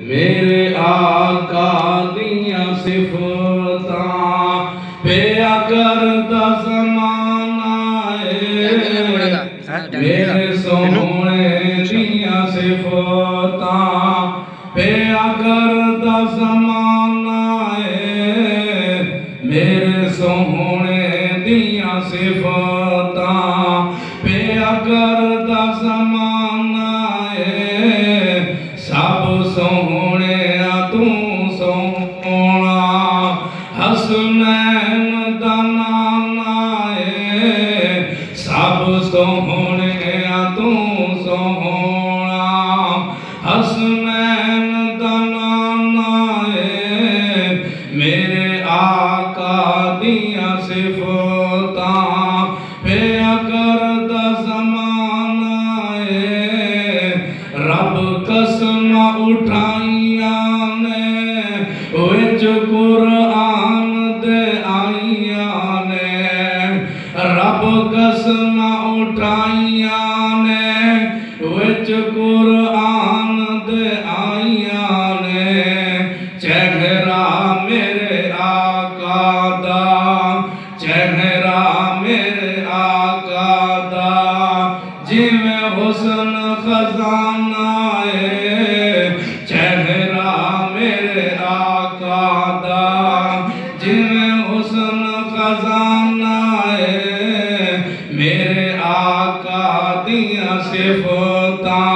मेरे आका दिया सिफतां पे करदा ज़माना मेरे सोहणे दिया सिफतां पे करदा ज़माना मेरे सोहणे दिया सिफतां पे करदा ज़माना सब सोहणे तू सोहना हसनैन दा नाना सब सोहणे तू सोहना हसनैन दा नाना मेरे आका दिया सिफतां पे करदा ज़माना रब कसम उठाइया ने विच कुरान दे आइया ने रब कसम उठाइया ने विच कुरान दे आइया ने चेहरा मेरे आका दा चेहरा मेरे आका दा जिवें हुस्न खजाना चेहरा मेरे आका दा जिवें हुस्न खजाना मेरे आका दिया सिफतां